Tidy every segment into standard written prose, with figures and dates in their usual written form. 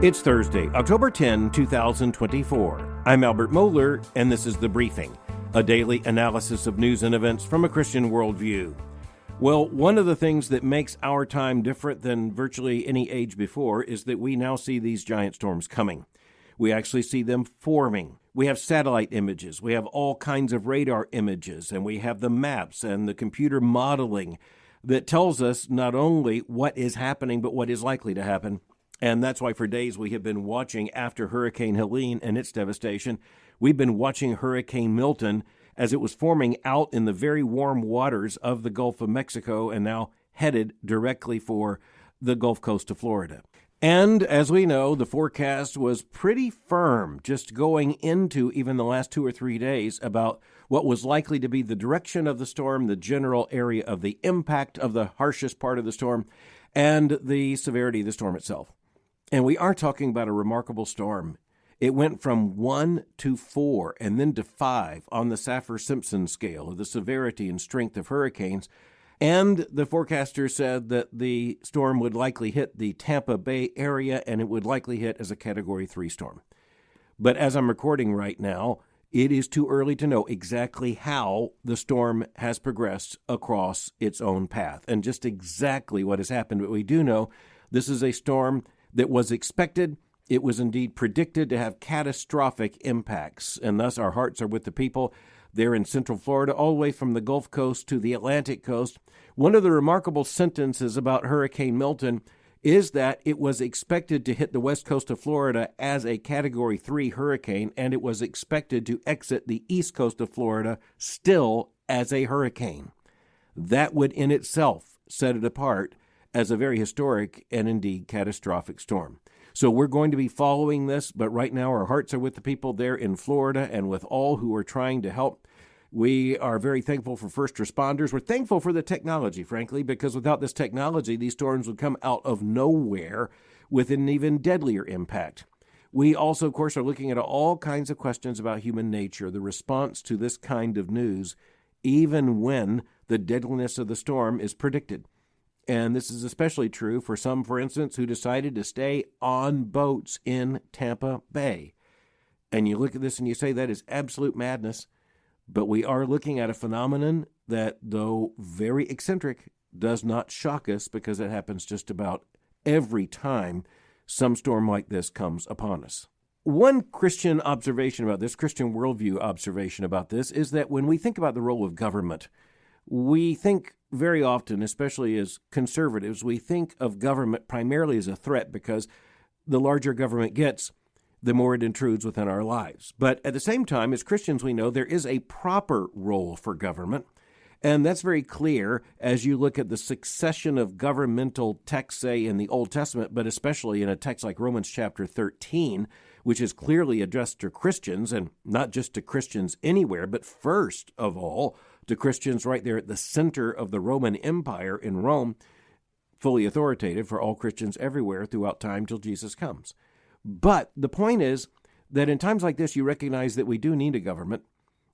It's Thursday, October 10, 2024. I'm Albert Mohler, and this is The Briefing, a daily analysis of news and events from a Christian worldview. Well, one of the things that makes our time different than virtually any age before is that we now see these giant storms coming. We actually see them forming. We have satellite images, we have all kinds of radar images, and we have the maps and the computer modeling that tells us not only what is happening, but what is likely to happen. And that's why for days we have been watching after Hurricane Helene and its devastation. We've been watching Hurricane Milton as it was forming out in the very warm waters of the Gulf of Mexico and now headed directly for the Gulf Coast of Florida. And as we know, the forecast was pretty firm just going into even the last 2 or 3 days about what was likely to be the direction of the storm, the general area of the impact of the harshest part of the storm, and the severity of the storm itself. And we are talking about a remarkable storm. It went from 1 to 4 and then to 5 on the Saffir-Simpson scale of the severity and strength of hurricanes. And the forecaster said that the storm would likely hit the Tampa Bay area and it would likely hit as a Category 3 storm. But as I'm recording right now, it is too early to know exactly how the storm has progressed across its own path and just exactly what has happened. But we do know this is a storm that was expected. It was indeed predicted to have catastrophic impacts, and thus our hearts are with the people there in Central Florida, all the way from the Gulf Coast to the Atlantic coast. One of the remarkable sentences about Hurricane Milton is that it was expected to hit the west coast of Florida as a Category 3 hurricane, and it was expected to exit the east coast of Florida still as a hurricane. That would in itself set it apart as a very historic and indeed catastrophic storm. So we're going to be following this, but right now our hearts are with the people there in Florida and with all who are trying to help. We are very thankful for first responders. We're thankful for the technology, frankly, because without this technology, these storms would come out of nowhere with an even deadlier impact. We also, of course, are looking at all kinds of questions about human nature, the response to this kind of news, even when the deadliness of the storm is predicted. And this is especially true for some, for instance, who decided to stay on boats in Tampa Bay. And you look at this and you say that is absolute madness. But we are looking at a phenomenon that, though very eccentric, does not shock us because it happens just about every time some storm like this comes upon us. One Christian observation about this, Christian worldview observation about this, is that when we think about the role of government, we think very often, especially as conservatives, we think of government primarily as a threat because the larger government gets, the more it intrudes within our lives. But at the same time, as Christians, we know there is a proper role for government, and that's very clear as you look at the succession of governmental texts, say, in the Old Testament, but especially in a text like Romans chapter 13, which is clearly addressed to Christians, and not just to Christians anywhere, but first of all, to Christians right there at the center of the Roman Empire in Rome, fully authoritative for all Christians everywhere throughout time till Jesus comes. But the point is that in times like this, you recognize that we do need a government,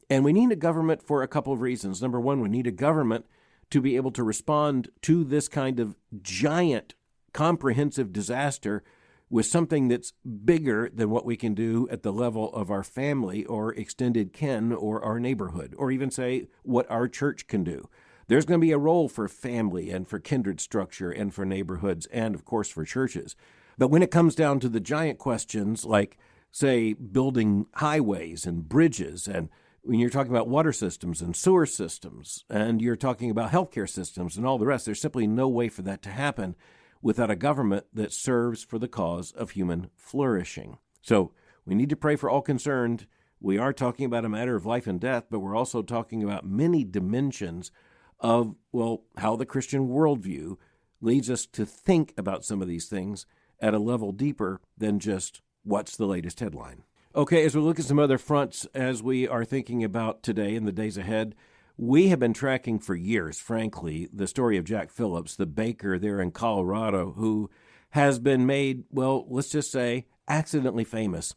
and we need a government for a couple of reasons. Number one, we need a government to be able to respond to this kind of giant, comprehensive disaster with something that's bigger than what we can do at the level of our family or extended kin or our neighborhood, or even say what our church can do. There's going to be a role for family and for kindred structure and for neighborhoods and, of course, for churches. But when it comes down to the giant questions like, say, building highways and bridges, and when you're talking about water systems and sewer systems, and you're talking about healthcare systems and all the rest, there's simply no way for that to happen without a government that serves for the cause of human flourishing. So we need to pray for all concerned. We are talking about a matter of life and death, but we're also talking about many dimensions of, well, how the Christian worldview leads us to think about some of these things at a level deeper than just what's the latest headline. Okay, as we look at some other fronts as we are thinking about today and the days ahead, we have been tracking for years, frankly, the story of Jack Phillips, the baker there in Colorado, who has been made, well, let's just say, accidentally famous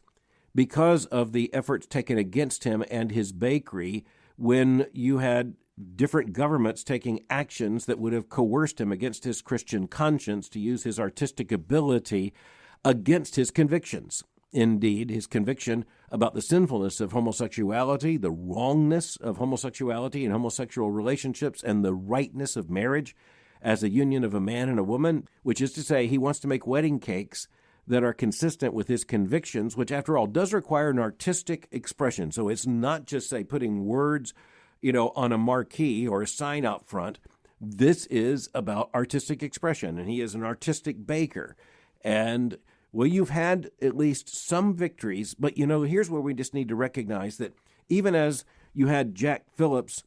because of the efforts taken against him and his bakery when you had different governments taking actions that would have coerced him against his Christian conscience to use his artistic ability against his convictions. Indeed, his conviction about the sinfulness of homosexuality, the wrongness of homosexuality and homosexual relationships, and the rightness of marriage as a union of a man and a woman, which is to say he wants to make wedding cakes that are consistent with his convictions, which, after all, does require an artistic expression. So it's not just, say, putting words, on a marquee or a sign out front. This is about artistic expression, and he is an artistic baker. And, well, you've had at least some victories, but, here's where we just need to recognize that even as you had Jack Phillips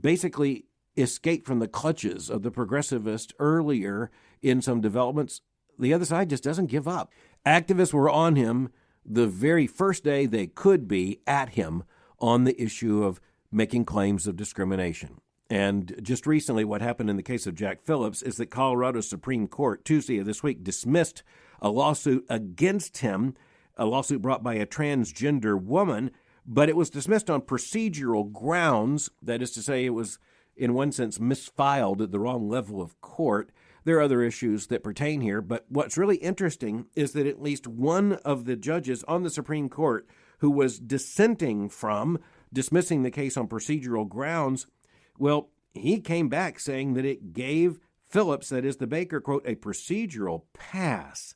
basically escape from the clutches of the progressivist earlier in some developments, the other side just doesn't give up. Activists were on him the very first day they could be at him on the issue of making claims of discrimination. And just recently, what happened in the case of Jack Phillips is that Colorado Supreme Court, Tuesday of this week, dismissed a lawsuit against him, a lawsuit brought by a transgender woman, but it was dismissed on procedural grounds. That is to say, it was, in one sense, misfiled at the wrong level of court. There are other issues that pertain here, but what's really interesting is that at least one of the judges on the Supreme Court who was dissenting from dismissing the case on procedural grounds, well, he came back saying that it gave Phillips, that is the baker, quote, a procedural pass.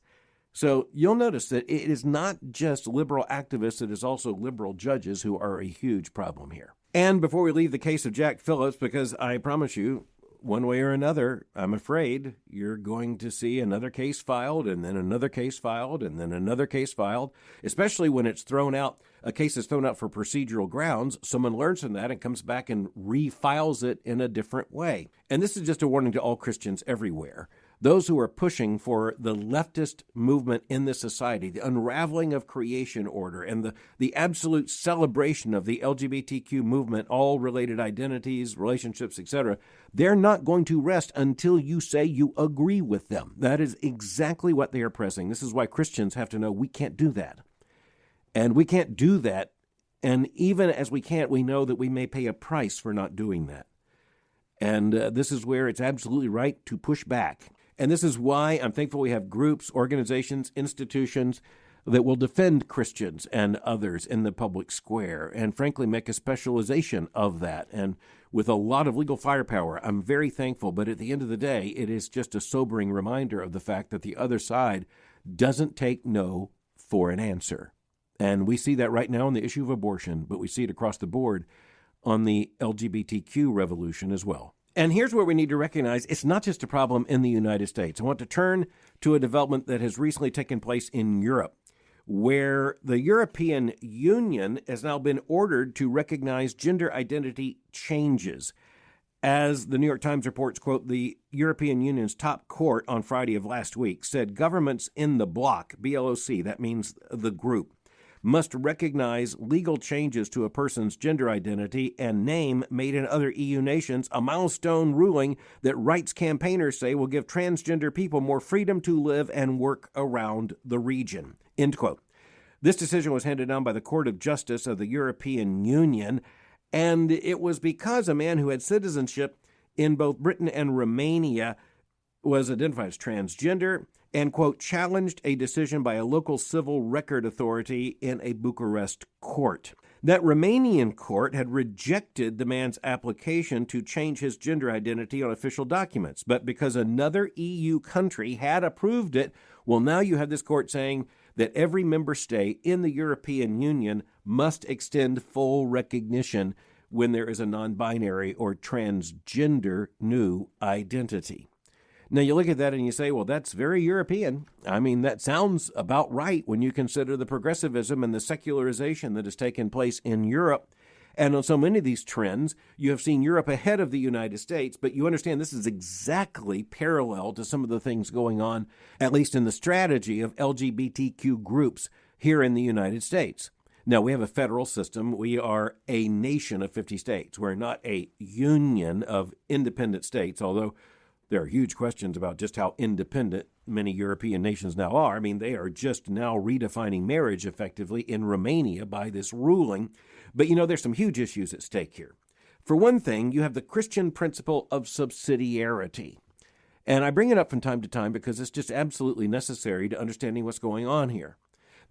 So you'll notice that it is not just liberal activists, it is also liberal judges who are a huge problem here. And before we leave the case of Jack Phillips, because I promise you, one way or another, I'm afraid you're going to see another case filed and then another case filed and then another case filed, especially when it's thrown out, a case is thrown out for procedural grounds. Someone learns from that and comes back and refiles it in a different way. And this is just a warning to all Christians everywhere. Those who are pushing for the leftist movement in this society, the unraveling of creation order, and the absolute celebration of the LGBTQ movement, all related identities, relationships, etc., they're not going to rest until you say you agree with them. That is exactly what they are pressing. This is why Christians have to know we can't do that. And we can't do that. And even as we can't, we know that we may pay a price for not doing that. And this is where it's absolutely right to push back. And this is why I'm thankful we have groups, organizations, institutions that will defend Christians and others in the public square and, frankly, make a specialization of that. And with a lot of legal firepower, I'm very thankful. But at the end of the day, it is just a sobering reminder of the fact that the other side doesn't take no for an answer. And we see that right now on the issue of abortion, but we see it across the board on the LGBTQ revolution as well. And here's where we need to recognize it's not just a problem in the United States. I want to turn to a development that has recently taken place in Europe, where the European Union has now been ordered to recognize gender identity changes. As the New York Times reports, quote, the European Union's top court on Friday of last week said governments in the bloc, BLOC, that means the group, must recognize legal changes to a person's gender identity and name made in other EU nations, a milestone ruling that rights campaigners say will give transgender people more freedom to live and work around the region, end quote. This decision was handed down by the Court of Justice of the European Union, and it was because a man who had citizenship in both Britain and Romania was identified as transgender and, quote, challenged a decision by a local civil record authority in a Bucharest court. That Romanian court had rejected the man's application to change his gender identity on official documents, but because another EU country had approved it, well, now you have this court saying that every member state in the European Union must extend full recognition when there is a non-binary or transgender new identity. Now, you look at that and you say, well, that's very European. I mean, that sounds about right when you consider the progressivism and the secularization that has taken place in Europe. And on so many of these trends, you have seen Europe ahead of the United States, but you understand this is exactly parallel to some of the things going on, at least in the strategy of LGBTQ groups here in the United States. Now, we have a federal system. We are a nation of 50 states. We're not a union of independent states, although there are huge questions about just how independent many European nations now are. I mean, they are just now redefining marriage effectively in Romania by this ruling. But, there's some huge issues at stake here. For one thing, you have the Christian principle of subsidiarity. And I bring it up from time to time because it's just absolutely necessary to understanding what's going on here.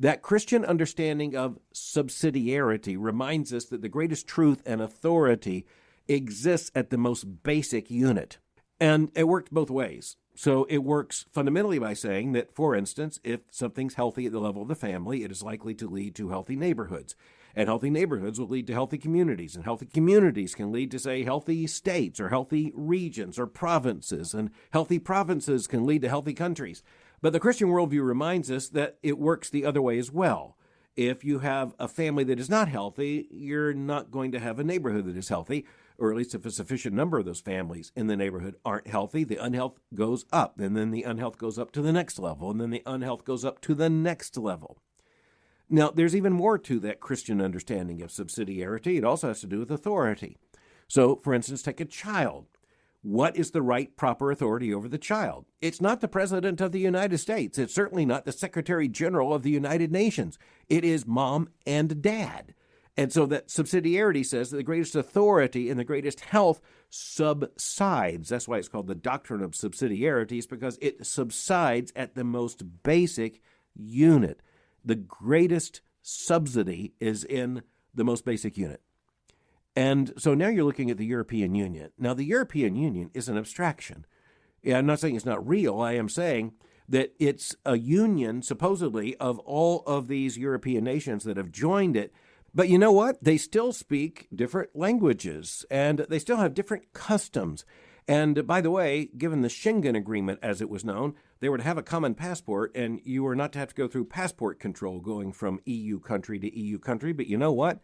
That Christian understanding of subsidiarity reminds us that the greatest truth and authority exists at the most basic unit. And it worked both ways. So it works fundamentally by saying that, for instance, if something's healthy at the level of the family, it is likely to lead to healthy neighborhoods. And healthy neighborhoods will lead to healthy communities. And healthy communities can lead to, say, healthy states or healthy regions or provinces. And healthy provinces can lead to healthy countries. But the Christian worldview reminds us that it works the other way as well. If you have a family that is not healthy, you're not going to have a neighborhood that is healthy, or at least if a sufficient number of those families in the neighborhood aren't healthy, the unhealth goes up, and then the unhealth goes up to the next level, and then the unhealth goes up to the next level. Now, there's even more to that Christian understanding of subsidiarity. It also has to do with authority. So, for instance, take a child. What is the right, proper authority over the child? It's not the President of the United States. It's certainly not the Secretary General of the United Nations. It is mom and dad. And so that subsidiarity says that the greatest authority and the greatest health subsides. That's why it's called the doctrine of subsidiarities, because it subsides at the most basic unit. The greatest subsidy is in the most basic unit. And so now you're looking at the European Union. Now, the European Union is an abstraction. I'm not saying it's not real. I am saying that it's a union, supposedly, of all of these European nations that have joined it. But you know what? They still speak different languages, and they still have different customs. And by the way, given the Schengen Agreement, as it was known, they were to have a common passport, and you were not to have to go through passport control going from EU country to EU country. But you know what?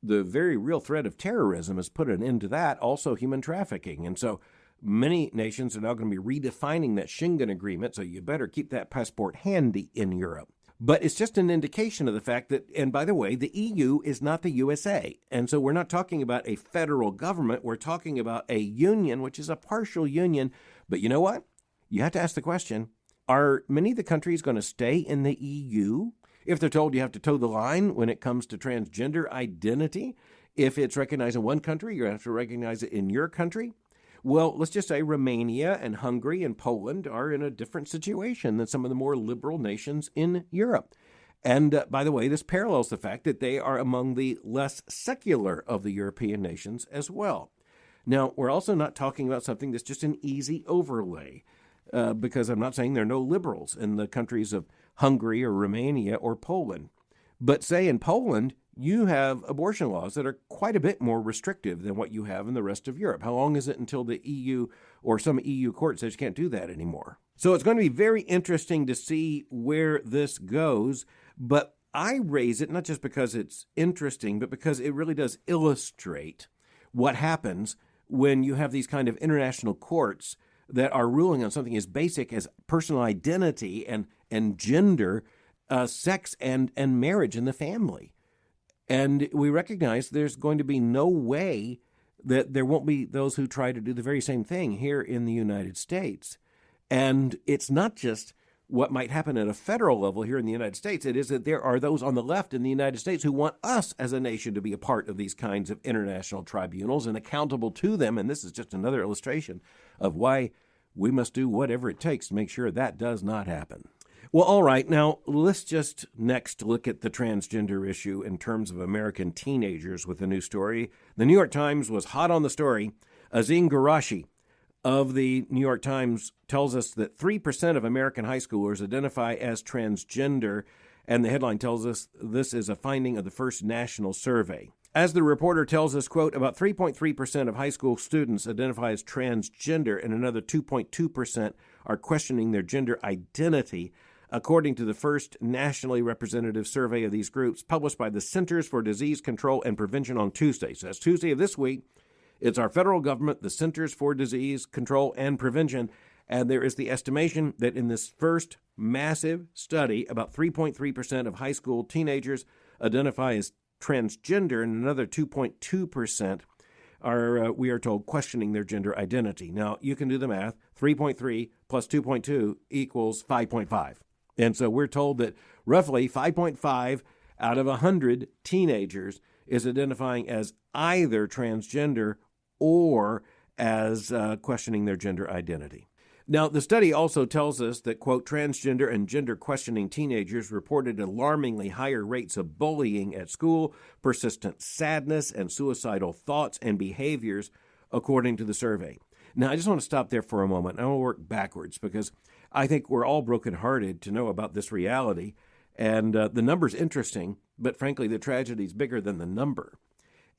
The very real threat of terrorism has put an end to that, also human trafficking. And so many nations are now going to be redefining that Schengen Agreement, so you better keep that passport handy in Europe. But it's just an indication of the fact that, and by the way, the EU is not the USA. And so we're not talking about a federal government. We're talking about a union, which is a partial union. But you know what? You have to ask the question, are many of the countries going to stay in the EU? If they're told you have to toe the line when it comes to transgender identity, if it's recognized in one country, you have to recognize it in your country. Well, let's just say Romania and Hungary and Poland are in a different situation than some of the more liberal nations in Europe. And by the way, this parallels the fact that they are among the less secular of the European nations as well. Now, we're also not talking about something that's just an easy overlay, because I'm not saying there are no liberals in the countries of Hungary or Romania or Poland. But say in Poland, you have abortion laws that are quite a bit more restrictive than what you have in the rest of Europe. How long is it until the EU or some EU court says you can't do that anymore? So it's going to be very interesting to see where this goes. But I raise it not just because it's interesting, but because it really does illustrate what happens when you have these kind of international courts that are ruling on something as basic as personal identity and gender, sex and marriage in the family. And we recognize there's going to be no way that there won't be those who try to do the very same thing here in the United States. And it's not just what might happen at a federal level here in the United States. It is that there are those on the left in the United States who want us as a nation to be a part of these kinds of international tribunals and accountable to them. And this is just another illustration of why we must do whatever it takes to make sure that does not happen. Well, all right. Now, let's just next look at the transgender issue in terms of American teenagers with a new story. The New York Times was hot on the story. Azeen Ghorayshi of the New York Times tells us that 3% of American high schoolers identify as transgender, and the headline tells us this is a finding of the first national survey. As the reporter tells us, quote, about 3.3% of high school students identify as transgender, and another 2.2% are questioning their gender identity, according to the first nationally representative survey of these groups published by the Centers for Disease Control and Prevention on Tuesday. So that's Tuesday of this week. It's our federal government, the Centers for Disease Control and Prevention, and there is the estimation that in this first massive study, about 3.3% of high school teenagers identify as transgender, and another 2.2% are, we are told, questioning their gender identity. Now, you can do the math. 3.3 plus 2.2 equals 5.5. And so we're told that roughly 5.5 out of 100 teenagers is identifying as either transgender or as questioning their gender identity. Now, the study also tells us that, quote, transgender and gender-questioning teenagers reported alarmingly higher rates of bullying at school, persistent sadness, and suicidal thoughts and behaviors, according to the survey. Now, I just want to stop there for a moment. I want to work backwards because I think we're all brokenhearted to know about this reality. And the number's interesting, but frankly, the tragedy's bigger than the number.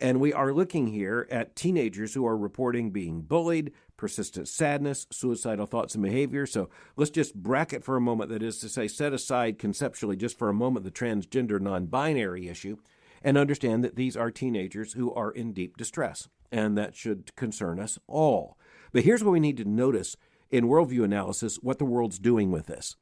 And we are looking here at teenagers who are reporting being bullied, persistent sadness, suicidal thoughts and behavior. So let's just bracket for a moment, that is to say, set aside conceptually just for a moment the transgender non-binary issue and understand that these are teenagers who are in deep distress, and that should concern us all. But here's what we need to notice in worldview analysis, what the world's doing with this.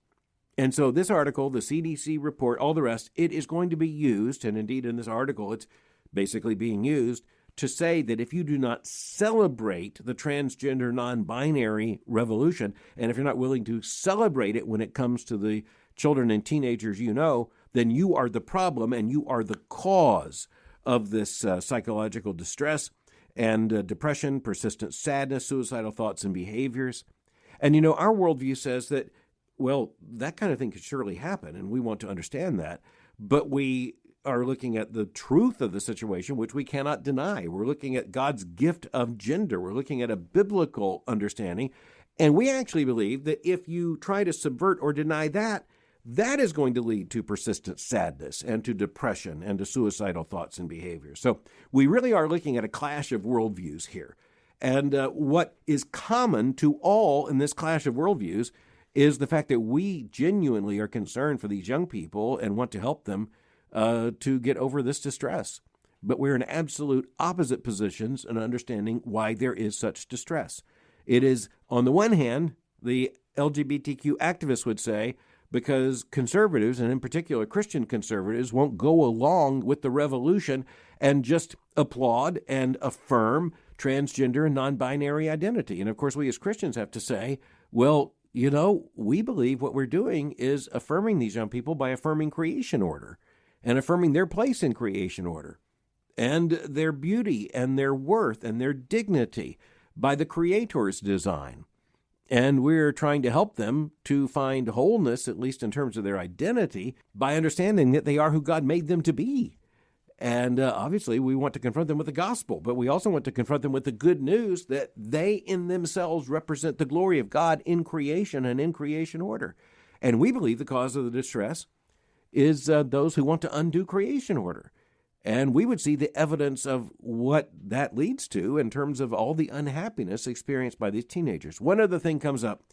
And so this article, the CDC report, all the rest, it is going to be used, and indeed in this article it's basically being used to say that if you do not celebrate the transgender non-binary revolution, and if you're not willing to celebrate it when it comes to the children and teenagers you know, then you are the problem and you are the cause of this psychological distress and depression, persistent sadness, suicidal thoughts and behaviors. And you know, our worldview says that, well, that kind of thing could surely happen, and we want to understand that, but we are looking at the truth of the situation, which we cannot deny. We're looking at God's gift of gender. We're looking at a biblical understanding. And we actually believe that if you try to subvert or deny that, that is going to lead to persistent sadness and to depression and to suicidal thoughts and behaviors. So we really are looking at a clash of worldviews here. And what is common to all in this clash of worldviews is the fact that we genuinely are concerned for these young people and want to help them to get over this distress. But we're in absolute opposite positions in understanding why there is such distress. It is, on the one hand, the LGBTQ activists would say, because conservatives, and in particular Christian conservatives, won't go along with the revolution and just applaud and affirm transgender and non-binary identity. And of course, we as Christians have to say, well, you know, we believe what we're doing is affirming these young people by affirming creation order and affirming their place in creation order and their beauty and their worth and their dignity by the Creator's design. And we're trying to help them to find wholeness, at least in terms of their identity, by understanding that they are who God made them to be. And obviously, we want to confront them with the gospel, but we also want to confront them with the good news that they in themselves represent the glory of God in creation and in creation order. And we believe the cause of the distress is those who want to undo creation order. And we would see the evidence of what that leads to in terms of all the unhappiness experienced by these teenagers. One other thing comes up,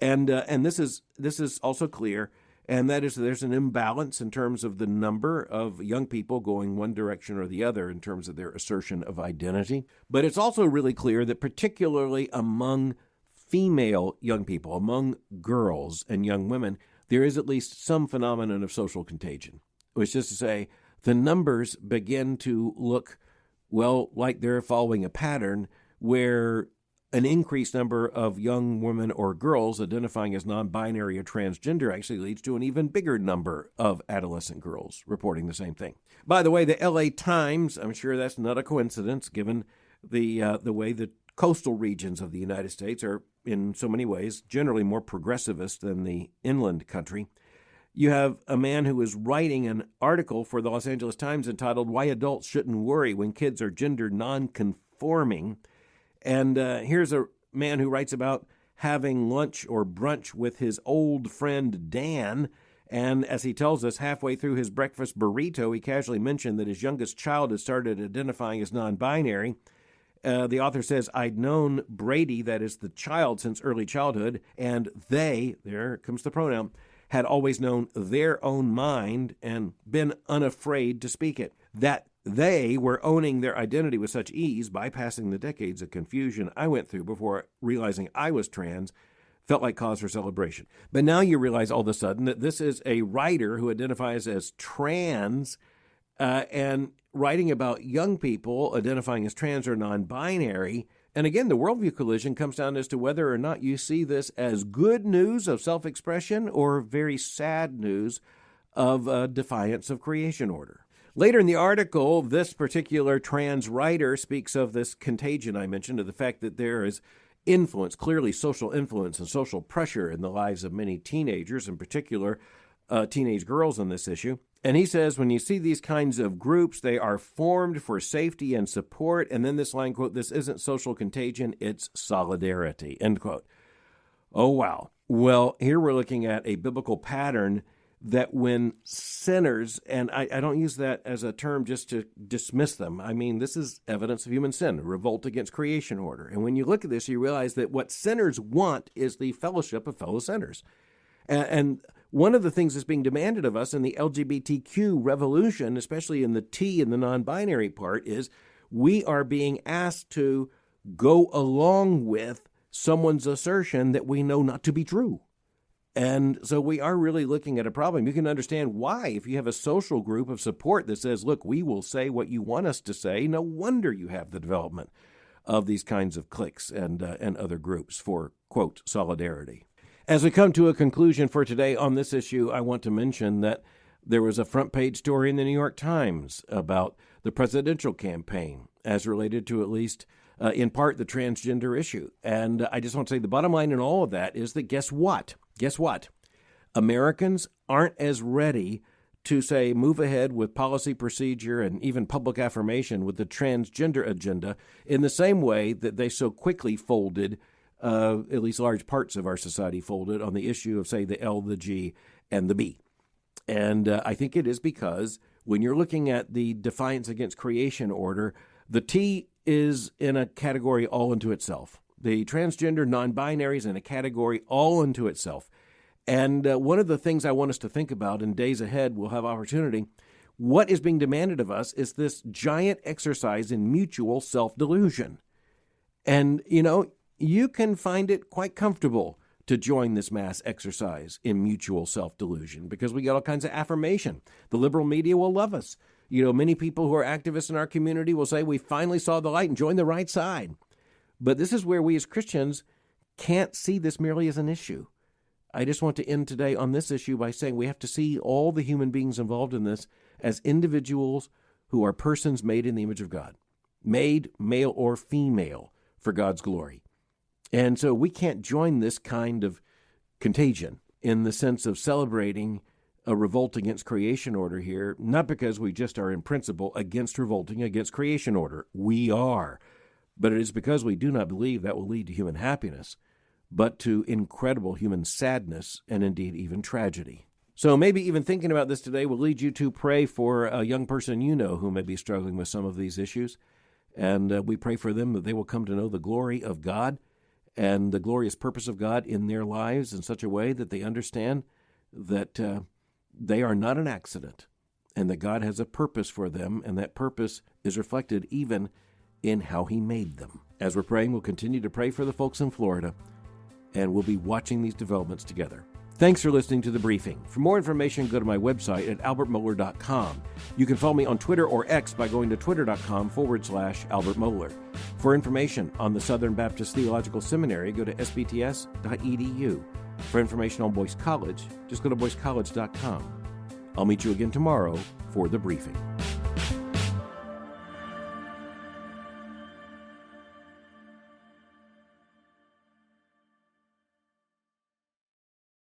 and this is also clear, and that is there's an imbalance in terms of the number of young people going one direction or the other in terms of their assertion of identity. But it's also really clear that particularly among female young people, among girls and young women, there is at least some phenomenon of social contagion, which is to say, the numbers begin to look, well, like they're following a pattern where an increased number of young women or girls identifying as non-binary or transgender actually leads to an even bigger number of adolescent girls reporting the same thing. By the way, the LA Times, I'm sure that's not a coincidence given the way the coastal regions of the United States are in so many ways generally more progressivist than the inland country. You have a man who is writing an article for the Los Angeles Times entitled "Why Adults Shouldn't Worry When Kids Are Gender Non-Conforming." And here's a man who writes about having lunch or brunch with his old friend Dan. And as he tells us, halfway through his breakfast burrito, he casually mentioned that his youngest child had started identifying as non-binary. The author says, I'd known Brady, that is the child, since early childhood, and they, there comes the pronoun, had always known their own mind and been unafraid to speak it. That they were owning their identity with such ease, bypassing the decades of confusion I went through before realizing I was trans, felt like cause for celebration. But now you realize all of a sudden that this is a writer who identifies as trans and writing about young people identifying as trans or non-binary. And again, the worldview collision comes down as to whether or not you see this as good news of self-expression or very sad news of defiance of creation order. Later in the article, this particular trans writer speaks of this contagion I mentioned, of the fact that there is influence, clearly social influence and social pressure in the lives of many teenagers, in particular teenage girls on this issue. And he says, when you see these kinds of groups, they are formed for safety and support. And then this line, quote, "This isn't social contagion, it's solidarity," end quote. Oh, wow. Well, here we're looking at a biblical pattern that when sinners, and I don't use that as a term just to dismiss them. I mean, this is evidence of human sin, revolt against creation order. And when you look at this, you realize that what sinners want is the fellowship of fellow sinners. And one of the things that's being demanded of us in the LGBTQ revolution, especially in the T and the non-binary part, is we are being asked to go along with someone's assertion that we know not to be true. And so we are really looking at a problem. You can understand why, if you have a social group of support that says, look, we will say what you want us to say, no wonder you have the development of these kinds of cliques and other groups for, quote, solidarity. As we come to a conclusion for today on this issue, I want to mention that there was a front page story in the New York Times about the presidential campaign as related to at least in part the transgender issue. And I just want to say the bottom line in all of that is that guess what? Guess what? Americans aren't as ready to, say, move ahead with policy procedure and even public affirmation with the transgender agenda in the same way that they so quickly folded, at least large parts of our society folded, on the issue of, say, the L, the G, and the B. And I think it is because when you're looking at the defiance against creation order, the T is in a category all unto itself. The transgender non-binary is in a category all unto itself. And one of the things I want us to think about in days ahead, we'll have opportunity, what is being demanded of us is this giant exercise in mutual self-delusion. And, you know, you can find it quite comfortable to join this mass exercise in mutual self-delusion because we get all kinds of affirmation. The liberal media will love us. You know, many people who are activists in our community will say we finally saw the light and joined the right side. But this is where we as Christians can't see this merely as an issue. I just want to end today on this issue by saying we have to see all the human beings involved in this as individuals who are persons made in the image of God, made male or female for God's glory. And so we can't join this kind of contagion in the sense of celebrating a revolt against creation order here, not because we just are in principle against revolting against creation order. We are. But it is because we do not believe that will lead to human happiness, but to incredible human sadness and indeed even tragedy. So maybe even thinking about this today will lead you to pray for a young person you know who may be struggling with some of these issues. And we pray for them that they will come to know the glory of God and the glorious purpose of God in their lives in such a way that they understand that they are not an accident and that God has a purpose for them, and that purpose is reflected even in how he made them. As we're praying, we'll continue to pray for the folks in Florida, and we'll be watching these developments together. Thanks for listening to The Briefing. For more information, go to my website at albertmohler.com. You can follow me on Twitter or X by going to twitter.com/Albert Mohler. For information on the Southern Baptist Theological Seminary, go to sbts.edu. For information on Boyce College, just go to boycecollege.com. I'll meet you again tomorrow for The Briefing.